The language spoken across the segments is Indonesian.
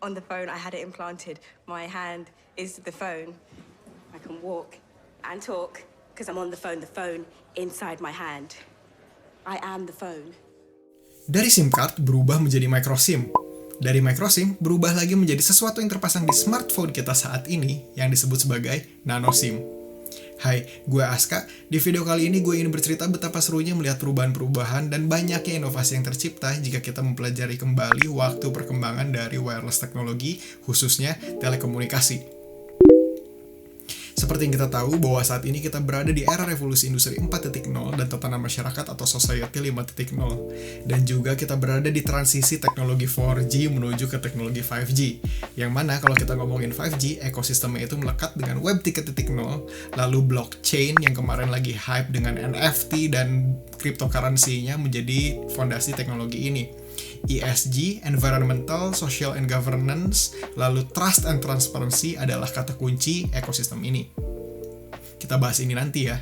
on the phone. I had it implanted. My hand is the phone. I can walk and talk because I'm on the phone inside my hand. I am the phone. Dari SIM card berubah menjadi micro SIM. Dari micro SIM berubah lagi menjadi sesuatu yang terpasang di smartphone kita saat ini yang disebut sebagai nano SIM. Hai, gue Aska. Di video kali ini gue ingin bercerita betapa serunya melihat perubahan-perubahan dan banyaknya inovasi yang tercipta jika kita mempelajari kembali waktu perkembangan dari wireless teknologi, khususnya telekomunikasi. Seperti yang kita tahu bahwa saat ini kita berada di era revolusi industri 4.0 dan tatanan masyarakat atau society 5.0. Dan juga kita berada di transisi teknologi 4G menuju ke teknologi 5G. Yang mana kalau kita ngomongin 5G, ekosistemnya itu melekat dengan Web 3.0, lalu blockchain yang kemarin lagi hype dengan NFT dan cryptocurrency-nya menjadi fondasi teknologi ini. ESG, Environmental, Social and Governance, lalu Trust and Transparency adalah kata kunci ekosistem ini. Kita bahas ini nanti ya.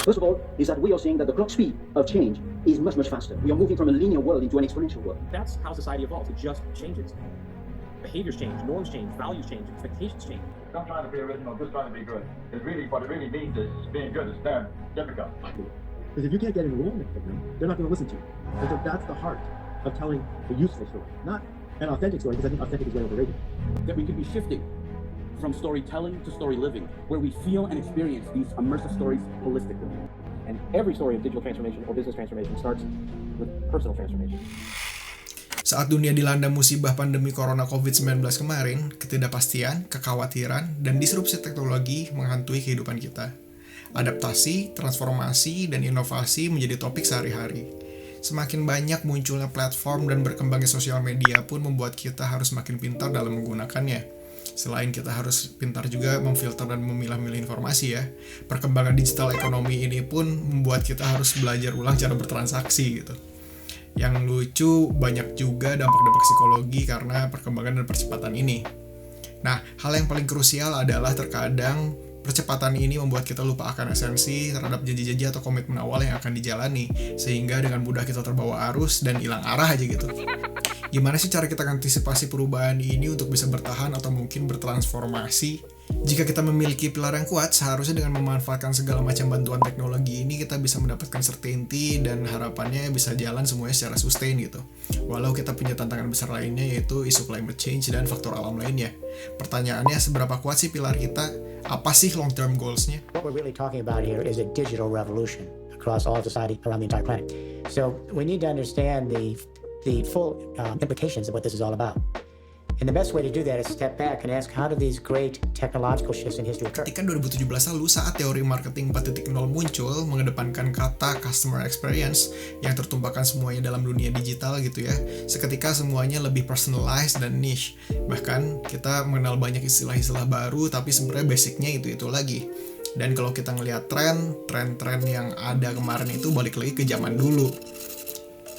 First of all, is that we are seeing that the clock speed of change is much, much faster. We are moving from a linear world into an exponential world. That's how society evolves. It just changes. Behaviors change, norms change, values change, expectations change. Not trying to be original, just trying to be good. What it really means is being good is damn difficult. Because if you can't get enrollment from them, they're not going to listen to you. And so that's the heart of telling a useful story, not an authentic story, because I think authentic is way overrated. That we could be shifting from storytelling to story living, where we feel and experience these immersive stories holistically. And every story of digital transformation or business transformation starts with personal transformation. Saat dunia dilanda musibah pandemi corona COVID-19 kemarin, ketidakpastian, kekhawatiran, dan disrupsi teknologi menghantui kehidupan kita. Adaptasi, transformasi, dan inovasi menjadi topik sehari-hari. Semakin banyak munculnya platform dan berkembangnya sosial media pun membuat kita harus makin pintar dalam menggunakannya. Selain kita harus pintar juga memfilter dan memilah-milih informasi ya, perkembangan digital ekonomi ini pun membuat kita harus belajar ulang cara bertransaksi gitu. Yang lucu, banyak juga dampak-dampak psikologi karena perkembangan dan percepatan ini. Nah, hal yang paling krusial adalah terkadang percepatan ini membuat kita lupa akan esensi terhadap janji-janji atau komitmen awal yang akan dijalani, sehingga dengan mudah kita terbawa arus dan hilang arah aja gitu. Gimana sih cara kita antisipasi perubahan ini untuk bisa bertahan atau mungkin bertransformasi? Jika kita memiliki pilar yang kuat, seharusnya dengan memanfaatkan segala macam bantuan teknologi ini kita bisa mendapatkan certainty dan harapannya bisa jalan semuanya secara sustain gitu. Walau kita punya tantangan besar lainnya yaitu isu climate change dan faktor alam lainnya. Pertanyaannya, seberapa kuat sih pilar kita? Apa sih long term goals-nya? What we're really talking about here is a digital revolution across all of society around the entire planet. So we need to understand the full implications of what this is all about. And the best way to do that is step back and ask, how do these great technological shifts in history occur? Ketika 2017 lalu saat teori marketing 4.0 muncul mengedepankan kata customer experience yang tertumpahkan semuanya dalam dunia digital gitu ya, seketika semuanya lebih personalized dan niche. Bahkan kita mengenal banyak istilah-istilah baru tapi sebenarnya basicnya itu lagi. Dan kalau kita ngelihat tren-tren yang ada kemarin itu balik lagi ke zaman dulu.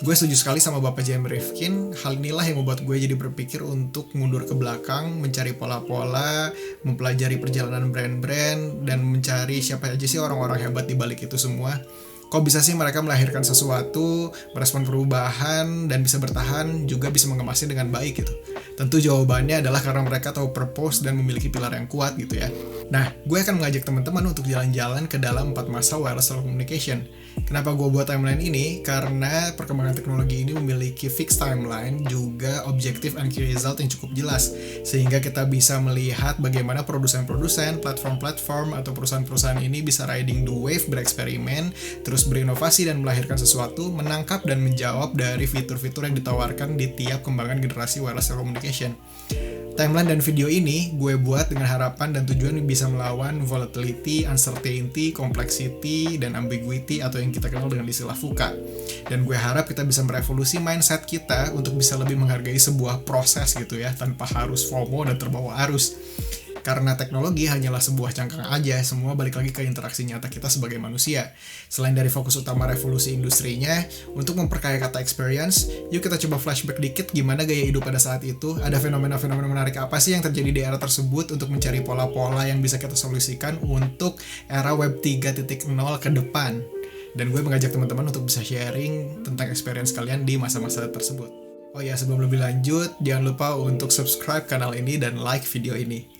Gue setuju sekali sama Bapak J.M. Rifkin. Hal inilah yang membuat gue jadi berpikir untuk mundur ke belakang, mencari pola-pola, mempelajari perjalanan brand-brand, dan mencari siapa aja sih orang-orang hebat di balik itu semua. Kok bisa sih mereka melahirkan sesuatu, merespon perubahan, dan bisa bertahan, juga bisa mengemasnya dengan baik gitu. Tentu jawabannya adalah karena mereka tahu purpose dan memiliki pilar yang kuat gitu ya. Nah, gue akan mengajak teman-teman untuk jalan-jalan ke dalam 4 masa wireless telecommunication. Kenapa gue buat timeline ini? Karena perkembangan teknologi ini memiliki fixed timeline, juga objective and key result yang cukup jelas. Sehingga kita bisa melihat bagaimana produsen-produsen, platform-platform, atau perusahaan-perusahaan ini bisa riding the wave, bereksperimen, terus berinovasi dan melahirkan sesuatu, menangkap dan menjawab dari fitur-fitur yang ditawarkan di tiap kembangan generasi wireless telecommunication. Timeline dan video ini gue buat dengan harapan dan tujuan bisa melawan volatility, uncertainty, complexity, dan ambiguity atau yang kita kenal dengan istilah VUCA. Dan gue harap kita bisa merevolusi mindset kita untuk bisa lebih menghargai sebuah proses gitu ya, tanpa harus FOMO dan terbawa arus. Karena teknologi hanyalah sebuah cangkang aja, semua balik lagi ke interaksi nyata kita sebagai manusia. Selain dari fokus utama revolusi industrinya, untuk memperkaya kata experience, yuk kita coba flashback dikit gimana gaya hidup pada saat itu, ada fenomena-fenomena menarik apa sih yang terjadi di era tersebut untuk mencari pola-pola yang bisa kita solusikan untuk era Web 3.0 ke depan. Dan gue mengajak teman-teman untuk bisa sharing tentang experience kalian di masa-masa tersebut. Oh ya, sebelum lebih lanjut, jangan lupa untuk subscribe kanal ini dan like video ini.